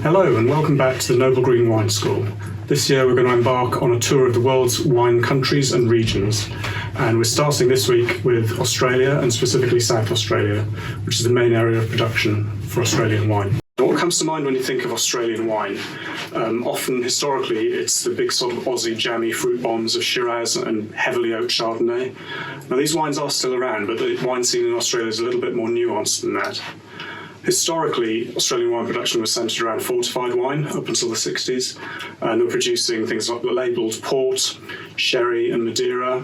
Hello and welcome back to the Noble Green Wine School. This year we're going to embark on a tour of the world's wine countries and regions, and we're starting this week with Australia and specifically South Australia, which is the main area of production for Australian wine. What comes to mind when you think of Australian wine? Often, historically, it's the big sort of Aussie jammy fruit bombs of Shiraz and heavily oaked Chardonnay. Now, these wines are still around, but the wine scene in Australia is a little bit more nuanced than that. Historically, Australian wine production was centred around fortified wine up until the 60s, and they were producing things like labelled port, sherry and Madeira.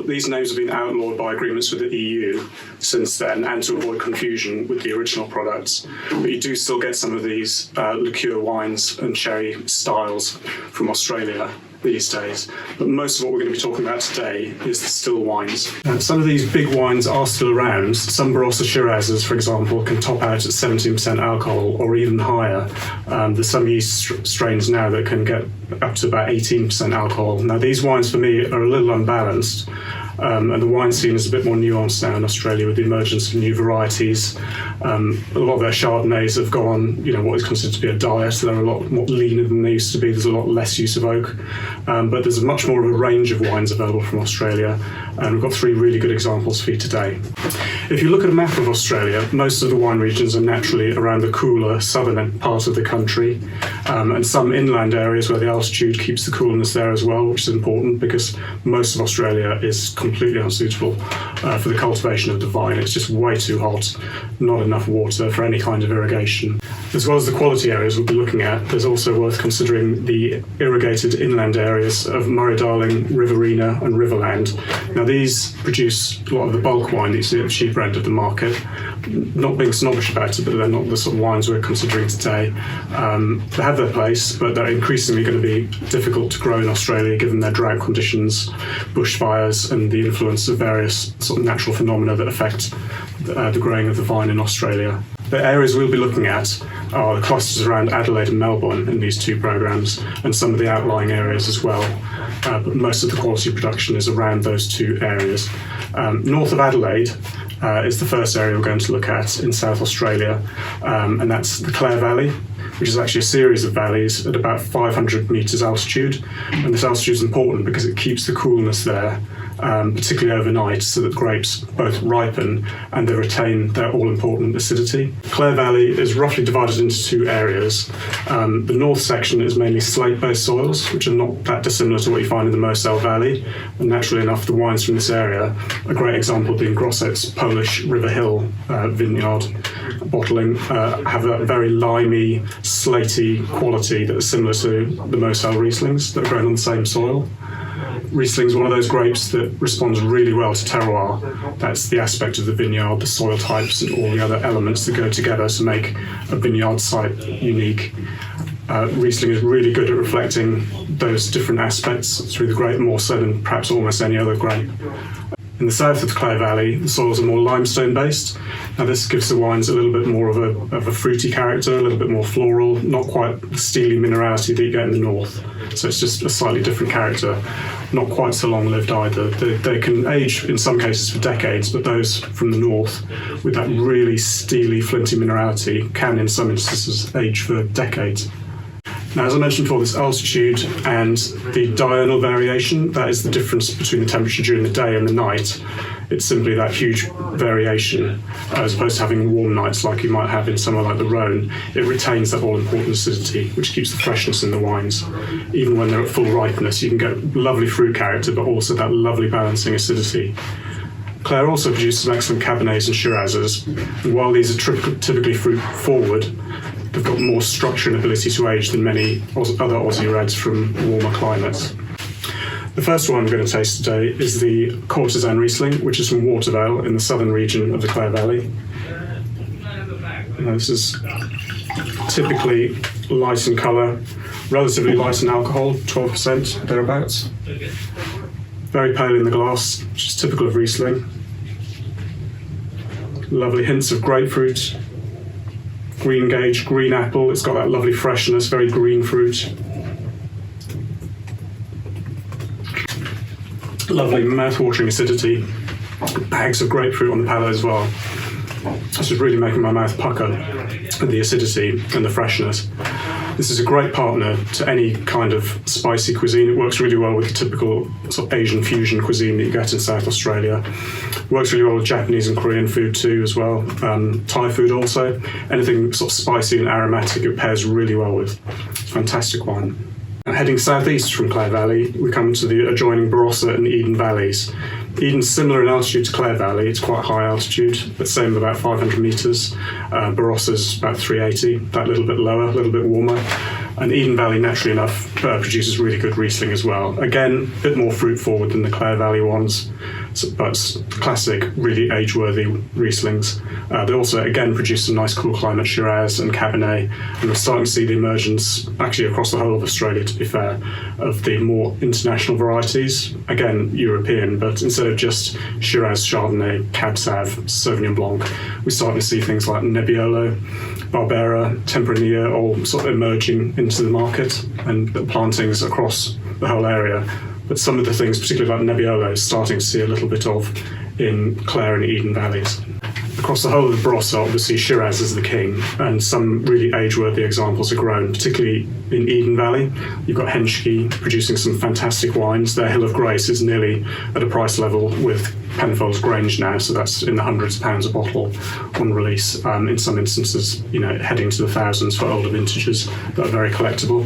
These names have been outlawed by agreements with the EU since then, and to avoid confusion with the original products. But you do still get some of these liqueur wines and sherry styles from Australia these days. But most of what we're going to be talking about today is the still wines. Some of these big wines are still around. Some Barossa Shirazes, for example, can top out at 17% alcohol or even higher. There's some yeast strains now that can get up to about 18% alcohol. Now, these wines for me are a little unbalanced. And the wine scene is a bit more nuanced now in Australia with the emergence of new varieties. A lot of their Chardonnays have gone on, what is considered to be a diet, so they're a lot more leaner than they used to be. There's a lot less use of oak. But there's much more of a range of wines available from Australia, and we've got three really good examples for you today. If you look at a map of Australia, most of the wine regions are naturally around the cooler southern part of the country, and some inland areas where the altitude keeps the coolness there as well, which is important because most of Australia is completely unsuitable for the cultivation of the vine. It's just way too hot, not enough water for any kind of irrigation. As well as the quality areas we'll be looking at, there's also worth considering the irrigated inland areas of Murray-Darling, Riverina and Riverland. Now, these produce a lot of the bulk wine that you see at the cheaper end of the market. Not being snobbish about it, but they're not the sort of wines we're considering today. They have their place, but they're increasingly going to be difficult to grow in Australia given their drought conditions, bushfires and the influence of various sort of natural phenomena that affect the growing of the vine in Australia. The areas we'll be looking at are the clusters around Adelaide and Melbourne in these two programs, and some of the outlying areas as well. But most of the quality production is around those two areas. North of Adelaide is the first area we're going to look at in South Australia, and that's the Clare Valley, which is actually a series of valleys at about 500 metres altitude. And this altitude is important because it keeps the coolness there, particularly overnight, so that grapes both ripen and they retain their all-important acidity. Clare Valley is roughly divided into two areas. The north section is mainly slate-based soils, which are not that dissimilar to what you find in the Moselle Valley. And naturally enough, the wines from this area, a great example being Grosset's Polish River Hill vineyard bottling, have a very limey, slaty quality that is similar to the Moselle Rieslings that are grown on the same soil. Riesling is one of those grapes that responds really well to terroir. That's the aspect of the vineyard, the soil types and all the other elements that go together to make a vineyard site unique. Riesling is really good at reflecting those different aspects through the grape, more so than perhaps almost any other grape. In the south of the Clare Valley, the soils are more limestone-based. Now, this gives the wines a little bit more of a fruity character, a little bit more floral, not quite the steely minerality that you get in the north. So it's just a slightly different character, not quite so long-lived either. They can age, in some cases, for decades, but those from the north, with that really steely, flinty minerality, can, in some instances, age for decades. Now, as I mentioned before, this altitude and the diurnal variation, that is the difference between the temperature during the day and the night. It's simply that huge variation, as opposed to having warm nights like you might have in somewhere like the Rhone. It retains that all-important acidity, which keeps the freshness in the wines. Even when they're at full ripeness, you can get lovely fruit character, but also that lovely balancing acidity. Clare also produces some excellent Cabernets and Shirazes, and while these are typically fruit-forward, they've got more structure and ability to age than many other Aussie reds from warmer climates. The first one we're going to taste today is the Cortisone Riesling, which is from Watervale in the southern region of the Clare Valley. Now, this is typically light in colour, relatively light in alcohol, 12% thereabouts. Very pale in the glass, which is typical of Riesling. Lovely hints of grapefruit, green gage, green apple. It's got that lovely freshness, very green fruit. Lovely mouth-watering acidity. Bags of grapefruit on the palate as well. This is really making my mouth pucker. the acidity and the freshness. This is a great partner to any kind of spicy cuisine. It works really well with the typical sort of Asian fusion cuisine that you get in South Australia. Works really well with Japanese and Korean food too as well. Thai food also. Anything sort of spicy and aromatic it pairs really well with. It's fantastic wine. Heading southeast from Clare Valley, we come to the adjoining Barossa and Eden valleys. Eden's similar in altitude to Clare Valley. It's quite high altitude, but same about 500 metres. Barossa's about 380, that little bit lower, a little bit warmer. And Eden Valley, naturally enough, produces really good Riesling as well. Again, a bit more fruit forward than the Clare Valley ones, but classic, really age-worthy Rieslings. They also, again, produce some nice cool climate Shiraz and Cabernet, and we're starting to see the emergence, actually across the whole of Australia, to be fair, of the more international varieties. Again, European, but instead of just Shiraz, Chardonnay, Cab Sav, Sauvignon Blanc, we're starting to see things like Nebbiolo, Barbera, Tempranillo, all sort of emerging into the market, and the plantings across the whole area. But some of the things, particularly like Nebbiolo, is starting to see a little bit of in Clare and Eden valleys. Across the whole of the Barossa, obviously Shiraz is the king, and some really age-worthy examples are grown, particularly in Eden Valley. You've got Henschke producing some fantastic wines. Their Hill of Grace is nearly at a price level with Penfolds Grange now, so that's in the hundreds of pounds a bottle on release. In some instances, heading to the thousands for older vintages that are very collectible.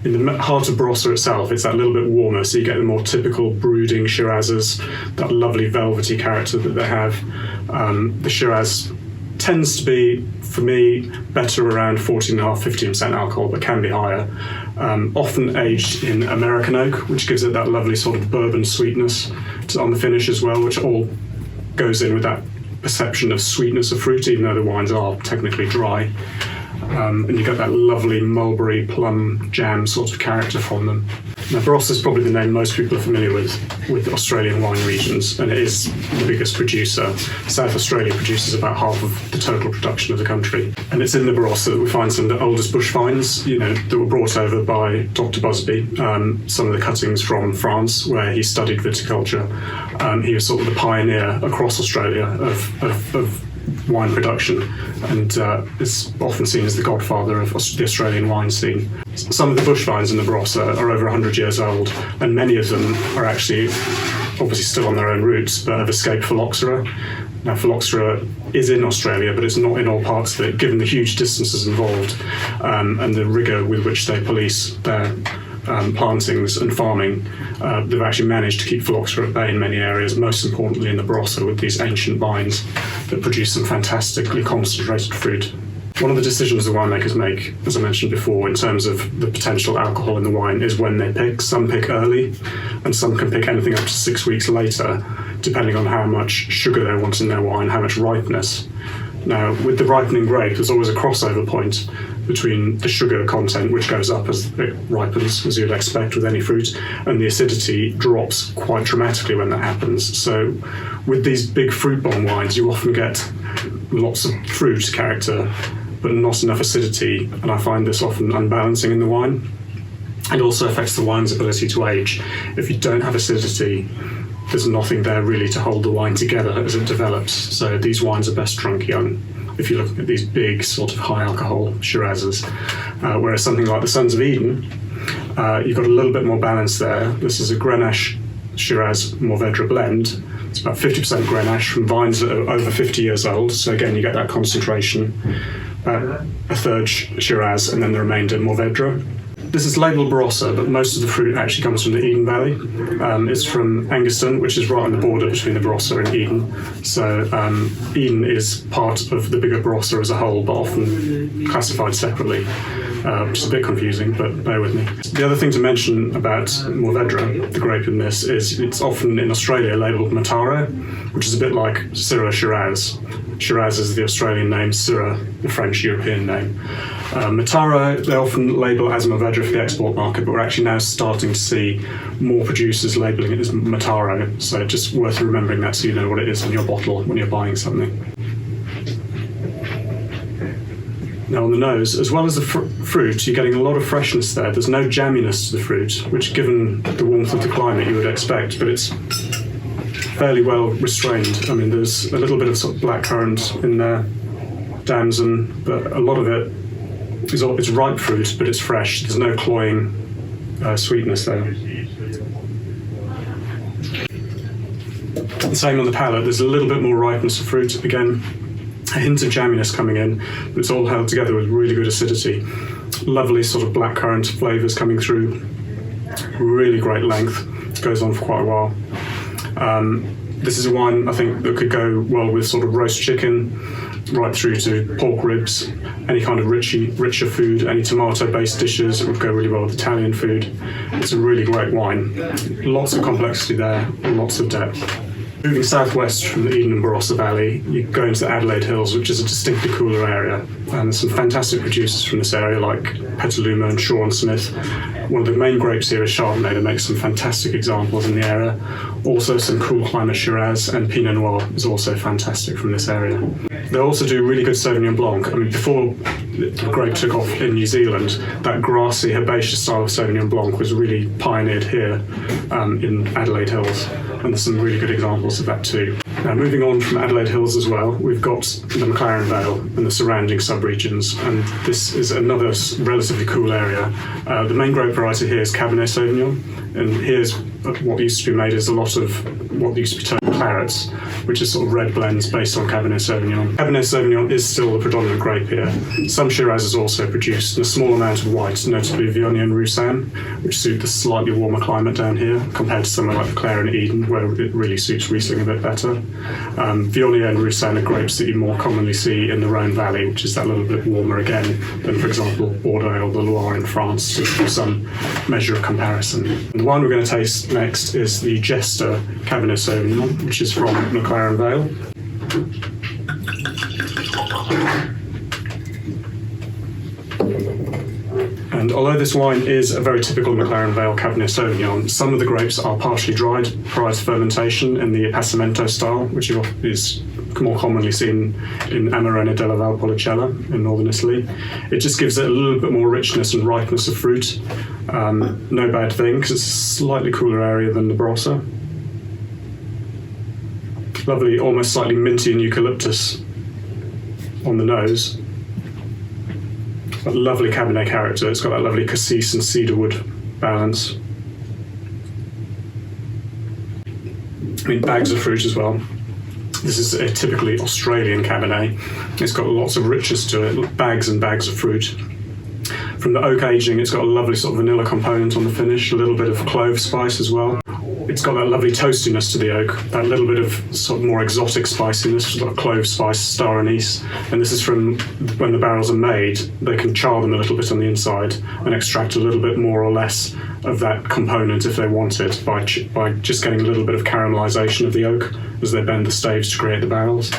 In the heart of Barossa itself, it's that little bit warmer, so you get the more typical brooding Shirazes, that lovely velvety character that they have. The Shiraz tends to be, for me, better around 14.5%, 15% alcohol, but can be higher. Often aged in American oak, which gives it that lovely sort of bourbon sweetness on the finish as well, which all goes in with that perception of sweetness of fruit, even though the wines are technically dry. And you get that lovely mulberry plum jam sort of character from them. Now, Barossa is probably the name most people are familiar with Australian wine regions, and it is the biggest producer. South Australia produces about half of the total production of the country. And it's in the Barossa that we find some of the oldest bush vines, that were brought over by Dr. Busby, some of the cuttings from France, where he studied viticulture. He was sort of the pioneer across Australia of wine production, and is often seen as the godfather of the Australian wine scene. Some of the bush vines in the Barossa are over 100 years old, and many of them are actually obviously still on their own roots, but have escaped phylloxera. Now, phylloxera is in Australia, but it's not in all parts of it, given the huge distances involved and the rigour with which they police their plantings and farming. They've actually managed to keep phylloxera at bay in many areas, most importantly in the Barossa with these ancient vines that produce some fantastically concentrated fruit. One of the decisions the winemakers make, as I mentioned before, in terms of the potential alcohol in the wine is when they pick. Some pick early, and some can pick anything up to 6 weeks later, depending on how much sugar they want in their wine, how much ripeness. Now, with the ripening grape, there's always a crossover point between the sugar content, which goes up as it ripens, as you'd expect with any fruit, and the acidity drops quite dramatically when that happens. So with these big fruit bomb wines, you often get lots of fruit character, but not enough acidity, and I find this often unbalancing in the wine. It also affects the wine's ability to age. If you don't have acidity, there's nothing there really to hold the wine together as it develops. So these wines are best drunk young, if you're looking at these big sort of high alcohol Shirazes. Whereas something like the Sons of Eden, you've got a little bit more balance there. This is a Grenache Shiraz Mourvedre blend. It's about 50% Grenache from vines that are over 50 years old. So again, you get that concentration. A third Shiraz, and then the remainder Mourvedre. This is labelled Barossa, but most of the fruit actually comes from the Eden Valley. It's from Anguston, which is right on the border between the Barossa and Eden. So Eden is part of the bigger Barossa as a whole, but often classified separately, which is a bit confusing, but bear with me. The other thing to mention about Mourvedre, the grape in this, is it's often in Australia labelled Mataro, which is a bit like Syrah Shiraz. Shiraz is the Australian name, Syrah the French European name. Mataro, they often label as Mourvedre for the export market, but we're actually now starting to see more producers labelling it as Mataro, so just worth remembering that so you know what it is in your bottle when you're buying something. Now on the nose, as well as the fruit, you're getting a lot of freshness there. There's no jamminess to the fruit, which given the warmth of the climate you would expect, but it's fairly well restrained. I mean, there's a little bit of sort of blackcurrant in there, damson, but a lot of it it's ripe fruit, but it's fresh. There's no cloying sweetness there. The same on the palate. There's a little bit more ripeness of fruit. Again, a hint of jamminess coming in, but it's all held together with really good acidity. Lovely sort of blackcurrant flavours coming through. Really great length. It goes on for quite a while. This is a wine I think that could go well with sort of roast chicken, right through to pork ribs, any kind of richer food, any tomato-based dishes. It would go really well with Italian food. It's a really great wine. Lots of complexity there, lots of depth. Moving southwest from the Eden and Barossa Valley, you go into the Adelaide Hills, which is a distinctly cooler area. And there's some fantastic producers from this area, like Petaluma and Shaw and Smith. One of the main grapes here is Chardonnay that makes some fantastic examples in the area. Also some cool climate Shiraz, and Pinot Noir is also fantastic from this area. They also do really good Sauvignon Blanc. I mean, before the grape took off in New Zealand, that grassy, herbaceous style of Sauvignon Blanc was really pioneered here in Adelaide Hills. And there's some really good examples of that too. Now, moving on from Adelaide Hills as well, we've got the Mclaren Vale and the surrounding sub-regions, and this is another relatively cool area. The main grape variety here is Cabernet Sauvignon, and here's what used to be made is a lot of what used to be termed clarets, which is sort of red blends based on Cabernet Sauvignon. Cabernet Sauvignon is still the predominant grape here. Some Shiraz is also produced, and a small amount of white, notably Viognier and Roussanne, which suit the slightly warmer climate down here, compared to somewhere like Clare and Eden, where it really suits Riesling a bit better. Viognier and Roussanne are grapes that you more commonly see in the Rhone Valley, which is that little bit warmer again than, for example, Bordeaux or the Loire in France, just for some measure of comparison. And the wine we're going to taste next is the Jester Cabernet Sauvignon, which is from Mclaren Vale. And although this wine is a very typical Mclaren Vale Cabernet Sauvignon, some of the grapes are partially dried prior to fermentation in the Appassimento style, which is more commonly seen in Amarena della Valpolicella in northern Italy. It just gives it a little bit more richness and ripeness of fruit. No bad thing, because it's a slightly cooler area than the Barossa. Lovely, almost slightly minty and eucalyptus on the nose. But lovely Cabernet character. It's got that lovely cassis and cedarwood balance. I mean, bags of fruit as well. This is a typically Australian Cabernet. It's got lots of richness to it, bags and bags of fruit. From the oak aging, it's got a lovely sort of vanilla component on the finish, a little bit of clove spice as well. It's got that lovely toastiness to the oak, that little bit of sort of more exotic spiciness, sort of clove spice, star anise. And this is from when the barrels are made, they can char them a little bit on the inside and extract a little bit more or less of that component if they want it by just getting a little bit of caramelization of the oak as they bend the staves to create the barrels.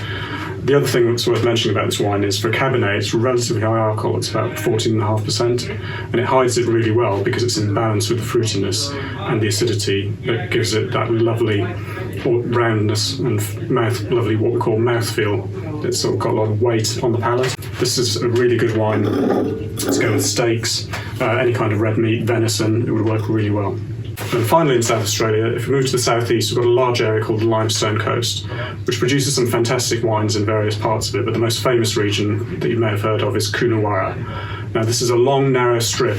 The other thing that's worth mentioning about this wine is for Cabernet, it's relatively high alcohol. It's about 14.5%, and it hides it really well because it's in balance with the fruitiness and the acidity that gives it that lovely roundness and lovely what we call mouthfeel. It's sort of got a lot of weight on the palate. This is a really good wine to go with steaks, any kind of red meat, venison. It would work really well. And finally, in South Australia, if we move to the southeast, we've got a large area called the Limestone Coast, which produces some fantastic wines in various parts of it, but the most famous region that you may have heard of is Kunawa. Now, this is a long, narrow strip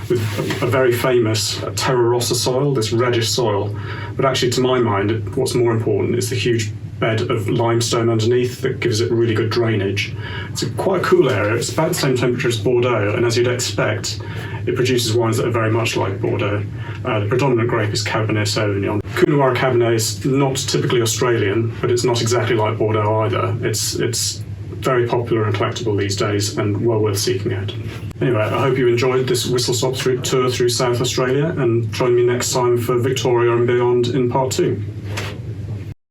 with a very famous Terra Rossa soil, this reddish soil. But actually, to my mind, what's more important is the huge bed of limestone underneath that gives it really good drainage. It's quite a cool area. It's about the same temperature as Bordeaux, and as you'd expect, it produces wines that are very much like Bordeaux. The predominant grape is Cabernet Sauvignon. Kunawa Cabernet is not typically Australian, but it's not exactly like Bordeaux either. It's very popular and collectible these days and well worth seeking out. Anyway, I hope you enjoyed this whistle-stop tour through South Australia, and join me next time for Victoria and beyond in part 2.